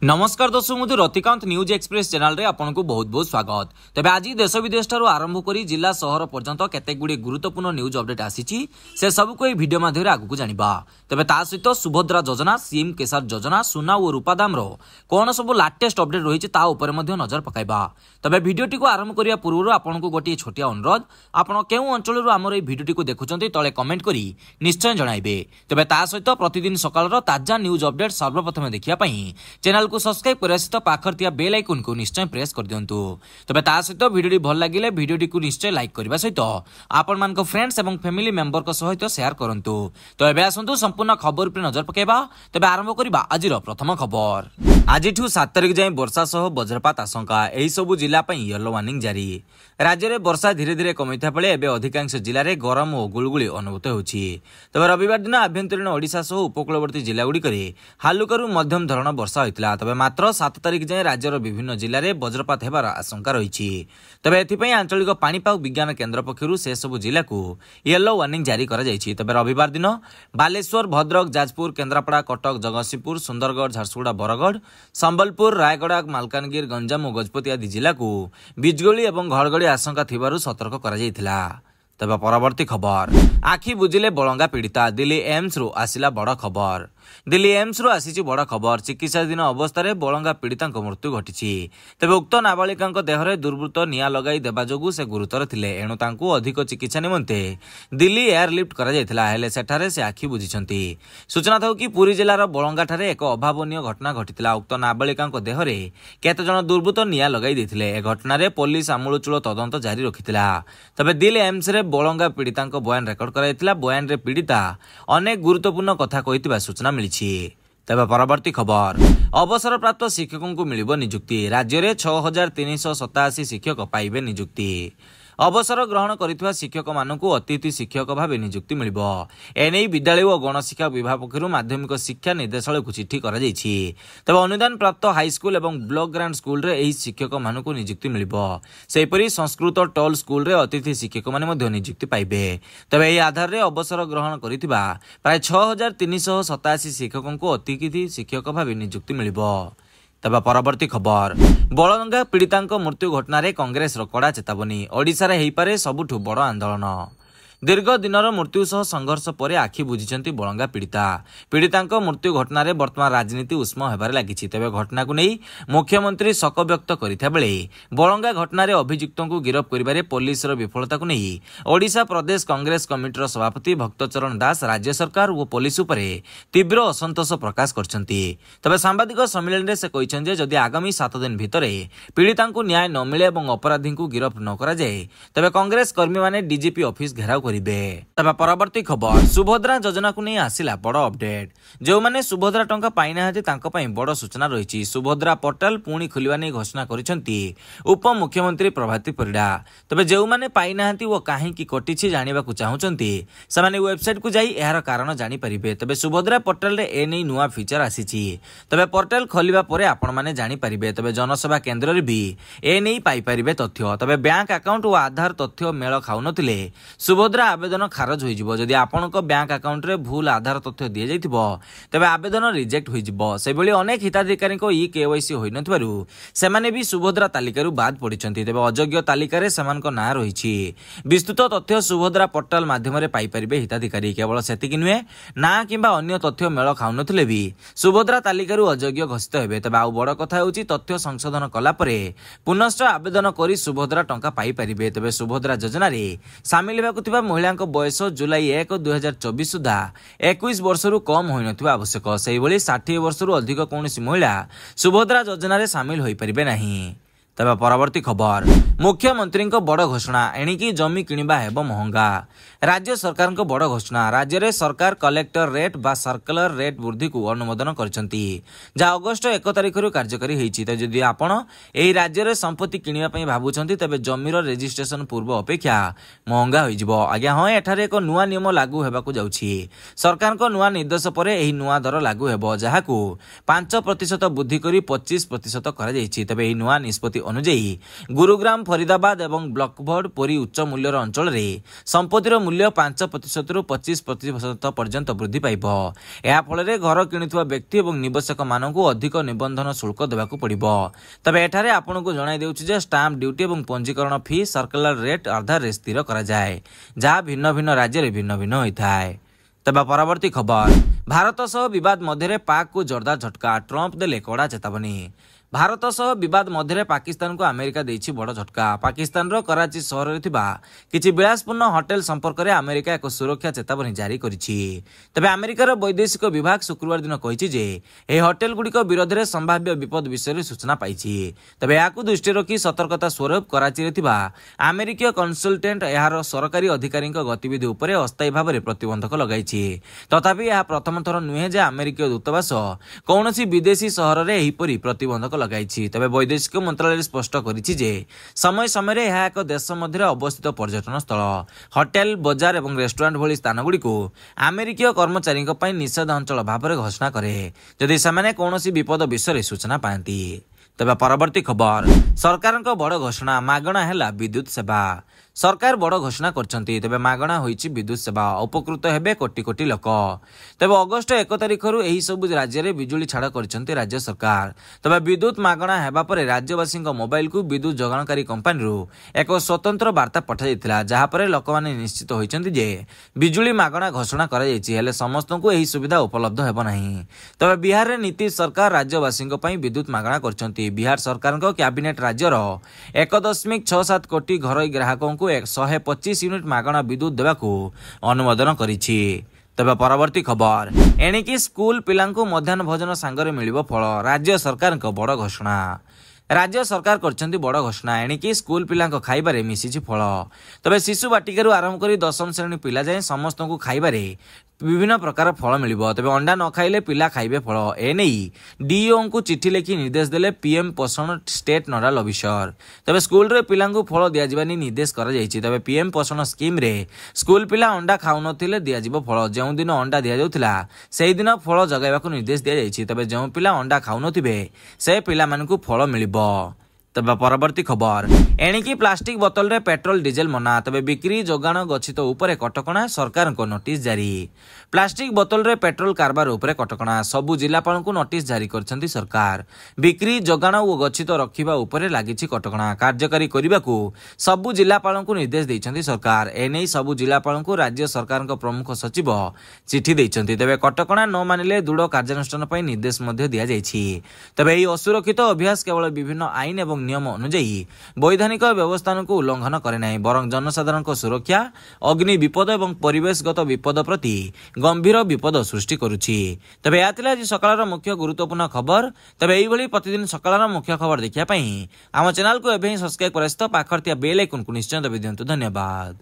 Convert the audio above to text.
नमस्कार दर्शक मुझे रतिकांत न्यूज एक्सप्रेस चैनल रे आपको बहुत बहुत स्वागत। तेज आज देश विदेश ठार आरंभ कर जिला सहर पर्यंत केते गुडी गुरुत्वपूर्ण न्यूज अपडेट आसी से सब को भिडियो माध्यम आगू जाना। तेज ता सहित सुभद्रा योजना सीएम केसार योजना सुना और रूपादाम कौन सब लाटेस्ट अपडेट रही नजर पकाइबा। तेज भिडियोटी को आरंभ करने पूर्व आपको गोटे छोटिया अनुरोध, आपण केउ अंचल आमर ये भिडियोटी को देखुं तले कमेंट करी निश्चय जणाइबे। तेज ता सहित प्रतिदिन सकाळ ताजा न्यूज अपडेट सर्वप्रथम देखिया चैनल को सब्सक्राइब कर सहित पाखर थिया बेल आइकन को निश्चय प्रेस कर दियंतु। तबे ता सहित वीडियो भल लागिले वीडियो को निश्चय लाइक करबा सहित आपण मान को फ्रेंड्स एवं फैमिली मेंबर को सहित शेयर करंतु। तो एबे आसंतु संपूर्ण खबर पर नजर पकेबा। तबे आरंभ करबा आजिर प्रथम खबर। आजिठु 7 तारिख जाए वर्षा सह वज्रपात आशंका, एही सबु जिला पई येलो वार्निंग जारी। राज्य में वर्षा धीरे धीरे कमिथा बेले एबे अधिकांश जिले में गरम और गुलगुली अनुभूत होउछि। तबे रविवार दिन आभ्यंतरीण ओडिशा सह उपकूलवर्ती जिला गुड़िक हालुकारू मध्यम धरण वर्षा होइतिला। तबे मात्र 7 तारिख जाए राज्यर विभिन्न जिले में वज्रपात हेबार आशंका रही। तबे एथिपई आंचलिक पाणीपाग विज्ञान केन्द्र पक्षरु से सब जिला को येलो वार्निंग जारी करा जायछि। तबे रविवार दिन बालेश्वर, भद्रक, जाजपुर, केन्द्रापड़ा, कटक, जगतसिंहपुर, सुंदरगढ़, झारसुगुड़ा, बरगढ़, संबलपुर, रायगड़ा, मालकानगिरी, गंजाम और गजपति आदि जिला को बिजगोली और घड़घड़ी आशंका थिबारु सतर्क करा जायथिला। तबे परवर्ती खबर, आखि बुझिले बलंगा पीड़िता, दिल्ली एम्स रु आसिला बड़ खबर। दिल्ली एम्स रु आसी बड़ खबर, चिकित्साधीन अवस्था बलंगा पीड़िता मृत्यु घटी। तेज उक्त नाबालिका देहरे दुर्वृत्त निया लगाई देवा जोगु से गुरुतर थिले, एणु तांकु अधिक चिकित्सा निमंते दिल्ली एयरलिफ्ट करा जायथिला। हेले सेठारे से आखि बुझिछंती। सूचना था कि पुरी जिलार बलंगा ठारे एक अभावनीय घटना घटिथिला। उक्त नाबालिका देहरे केते जण दुर्वृत्त निया लगाई देथिले। ए घटनारे पुलिस आमूलचूल तदंत जारी रखिथिला। तबे दिल्ली एम्स रे बलंगा पीड़िता बयान रेकर्ड कराइथिला। बयान रे पीड़िता अनेक गुरुत्वपूर्ण कथा कहिथिबा सूचना मिली। तेज परवर्ती खबर, अवसरप्राप्त शिक्षकों को मिलिबो नियुक्ति। राज्य में 6387 शिक्षक पाइबे नियुक्ति। अवसर ग्रहण करिथिबा शिक्षक मानकु अतिथि शिक्षक भाव नियुक्ति मिलिबो। एने विद्यालय और गणशिक्षा विभाग पक्षरु माध्यमिक शिक्षा निर्देशालय को चिठी करा जायछि। तबे अनुदान प्राप्त हाईस्कूल और ब्लॉक ग्रांट स्कूल रे एही शिक्षक मानकु नियुक्ति मिलिबो। सेहिपरि संस्कृत टोल स्कूल रे अतिथि शिक्षक माने मध्ये नियुक्ति पाइबे। तबे एही आधार रे अवसर ग्रहण करिथिबा प्राय 6387 शिक्षकों को अतिथि शिक्षक भाव नियुक्ति मिलिबो। तबे परवर्ती खबर, बलंगा पीड़िता मृत्यु घटना कांग्रेस कड़ा चेतावनी। ओडिशा रे हेइपारे सबुठु बड़ आंदोलन। दीर्घ दिनर मृत्यु सह संघर्ष पर आखि बुझिछंती बलंगा पीड़िता। पीड़िता मृत्यु घटना वर्तमान राजनीति उष्म होबार लागिछि। तेबे घटना को नहीं मुख्यमंत्री शोक व्यक्त करिथा बेले बलंगा घटना अभियुक्तों को गिरफ करिबारे पुलिस विफलता को नहीं ओडिशा प्रदेश कांग्रेस कमिटीर सभापति भक्तचरण दास राज्य सरकार और पुलिस उपरे तीव्र असंतोष प्रकाश करछंती। तबे सांबादिक सम्मेलन में से कहिछन्ते जदि आगामी 7 दिन भितर पीड़िता न्याय न मिले और अपराधी को गिरफ न करा जाए तेबे कांग्रेस कर्मी माने डीजीपी ऑफिस घेराव तबे परवर्ती खबर, सुभद्रा योजना को नहीं आसिला बड़ अपडेट। जो माने सुभद्रा टंका पाई नाहांती तांको पई बड़ सूचना रही। सुभद्रा पोर्टाल पुणी खोलिबा नै घोषणा करिसेंती उप मुख्यमंत्री प्रभाती परिडा। तबे जो माने पाई नाहांती वो काहे की कटिछि जानिबा को चाहुचंती से माने वेबसाइट को जाई एहार कारण जानि परिबे। तबे सुभद्रा पोर्टाल रे ए नै नुवा फीचर आसीछि। तबे पोर्टाल खोलिबा परे आपण माने जानि परिबे। तबे जनसेवा केंद्र रे भी ए नै पाई परिबे तथ्य। तबे बैंक अकाउंट और आधार तथ्य मेल खाउनथिले सुभद्रा आवेदन खारज हो। जदि आपनक बैंक अकाउंट रे भूल आधार तथ्य दि जाइथिबो तबे आवेदन रिजेक्ट होइजिबो। से भली अनेक हिताधिकारी को ई केवाईसी होई नथबारु सेमाने भी सुभद्रा तालिकारु बाद पडिचंती। तबे अयोग्य तालिकारे सेमानक ना रहिछि। विस्तृत तथ्य सुभद्रा पोर्टाल माध्यम रे पाई परिबे हिताधिकारी। केवल सेतिकि नुहे ना किंबा अन्य तथ्य मेल खाउनथिले भी सुभद्रा तालिकारु अयोग्य घोषित हेबे। तबे आउ बड़ कथा होछि तथ्य संशोधन कला परे पुनश्च आवेदन करी सुभद्रा टंका पाई परिबे। तबे सुभद्रा योजना रे शामिल हेबाकु थिबा महिला बयस जुलाई 1, 2024 सुधा 21 वर्ष रु कम होई नथिबा आवश्यक। सेहि भली 60 वर्ष रु अधिक कोनोसी महिला सुभद्रा योजना रे शामिल होई परिबे नाही। तबे परवर्ती खबर, मुख्यमंत्री बड़ घोषणा, एणिकी जमी किणवा हेबो महंगा। राज्य सरकार को बड़ घोषणा। राज्य रे सरकार कलेक्टर रेट बा सर्कुलर रेट वृद्धि को अनुमोदन करछंती जा अगस्त 1 तारिख रु कार्यकारी हेछि। त जदि आपण एही राज्य रे संपत्ति किणवा पई भाबुछंती तबे जमीर रजिस्ट्रेशन पूर्व अपेक्षा महंगा होई जिवो। आज्ञा हां एठारे एक नुवा नियम लागू हेबाकू जाउछि। सरकार को नुवा निर्देश परे एही नुवा दर लागू हेबो जाहाकू 5% वृद्धि करी 25% करा जायछि। तबे एही नुवा निष्पत्ति अनुଯାयी गुरुग्राम फरीदाबाद और ब्लॉकबोर्ड परी उच्च मूल्यर अंचल संपत्तिर मूल्य 5% रु 25% पर्यंत वृद्धि पाइब। या फल घर किणुवा व्यक्ति और निवेशक मानक अधिक निबंधन शुल्क देवाक पड़िबो। तबे एठारे आपनको जणाई देउछि जे स्टाम्प ड्यूटी और पंजीकरण फी सर्कुलर रेट आधार रे स्थिर करा जाय, जहाँ भिन्न भिन्न राज्य रे भिन्न भिन्न होइथाय। तबे परवर्ती खबर, भारत सह विवाद मध्य पाक को जोरदार झटका, ट्रंप देले कड़ा चेतावनी। भारत सह विवाद मध्य पाकिस्तान को अमेरिका देछि बड़ झटका। पाकिस्तान रो कराची सहर रे थिबा किछि विलासपूर्ण होटेल संपर्क में अमेरिका एक सुरक्षा चेतावनी जारी करिछि। तबे अमेरिकार वैदेशिक विभाग शुक्रवार दिन कहिछि जे ए होटेल गुडिक विरोध में संभाव्य विपद विषय सूचना पाइछि। तबे याकु दृष्टि रखी सतर्कता स्वरूप कराची रे थिबा अमेरिकीय कन्सल्टेंट यार सरकारी अधिकारी गतिविधि उपरे अस्थायी भाव में प्रतिबंधक लगाइछि। तथापि यह प्रथम थर नुहे जे अमेरिकीय दूतावास कौनसी विदेशी सहर में एहिपरि प्रतिबंधक लगाइछि। तबे वैदेशिक मंत्रालय स्पष्ट करिछि जे समय समय यह एक देश मध्य अवस्थित पर्यटन स्थल, होटेल, बाजार और रेस्टोरेंट भली स्थान गुड़ी को अमेरिकीय कर्मचारी निषेध अंचल भाव में घोषणा करे जदि से कौनसी विपद विषय सूचना पाती। तबे परवर्ती खबर, सरकार बड़ घोषणा, मागणा हैला विद्युत सेवा। सरकार बड़ घोषणा करछंती। तबे मागणा होईछि विद्युत सेवा, उपकृत हेबे कोटी कोटी लोक। तबे अगस्त 1 तारिख रु एही सब राज्य रे बिजुली छाड़ करछंती राज्य सरकार। तबे विद्युत मागणा हेबा परे राज्यवासी मोबाइल को विद्युत जोगाणकारी कंपनी रु एक स्वतंत्र वार्ता पठा जायतिला, जहा परे लोकमाने निश्चित होइछंती जे बिजुली मागणा घोषणा करा जायछि, हेले समस्तଙ୍କୁ एही सुविधा उपलब्ध हेबो नाही। तबे बिहार रे नीतीश सरकार राज्यवासी पई विद्युत मागणा करछंती। बिहार सरकार कैबिनेट राज्यर 1.67 कोटी घरोई ग्राहकों 125 यूनिट मागणा विद्युत देवाकू अनुमोदन करिछि। तबे परवर्ती खबर, एणिकी स्कूल पिलांकू मध्याह्न भोजन सांगरे मिलिबो फल, राज्य सरकार बड़ घोषणा। राज्य सरकार करछंती बड़ घोषणा, एणिकी स्कूल पिलांको खाइबारे मिसिछि फल। तबे शिशु बाटिका आरंभ करी 10म श्रेणी पिला जाए समस्तଙ୍କୁ खाइबारे विभिन्न प्रकार फल मिलिबो। तबे अंडा न खाइले पिला खाइबे फल। एने डीओ को चिठी लिखि निर्देश देले पीएम पोषण स्टेट नोडाल ऑफिसर। तबे स्कूल रे पिलांको फल दिया जिबानी निर्देश करा जायछि। तबे पीएम पोषण स्कीम रे स्कूल पिला अंडा खाउ नथिले दिया जिवो फल। जेउ दिन अंडा दिया जाउथिला सेही दिन फल जगाइबाकू निर्देश दिया जायछि। तबे जेउ पिला अंडा खाउ नथिबे से पिला मानकू फल मिलिबो। तबे परवर्ती खबर, एणिकी प्लास्टिक बोतल रे पेट्रोल डीजेल मना। तबे बिक्री जोगाण गच्छित उपरे कटकणा, सरकार को नोटिस जारी। प्लास्टिक बोतल रे पेट्रोल कारबार उपरे कटकणा, सबु जिलापाल को नोटिस जारी करछंती सरकार। बिक्री जोगाण और गच्छित रखिबा उपरे लागिछि कटकणा कार्यकारी करिबाकू सबु जिलापाल को निर्देश दैछंती सरकार। एनै सबु जिलापाल को राज्य सरकार को प्रमुख सचिव चिठी दैछंती। तबे कटकणा न मानिले दृढ़ कार्यानुष्ठान पई निर्देश मध्ये दिया जायछि। तबे एही असुरक्षित अभ्यास केवल विभिन्न आईन एवं नियम अनुଯାयी वैधानिक व्यवस्था को उल्लंघन करे नाही, बरं जनसाधारण सुरक्षा, अग्नि विपद और परिवेशगत विपद प्रति गंभीर विपद सृष्टि करुछि। तबे या थिला आज सकाळर मुख्य गुरुत्वपूर्ण खबर। तबे एही भली प्रतिदिन सकाळर मुख्य खबर देखिया पई आम चैनल को एबे सब्सक्राइब करस्थ पाखर थिया बेल आइकन को निश्चय दबा दियंतु। धन्यवाद।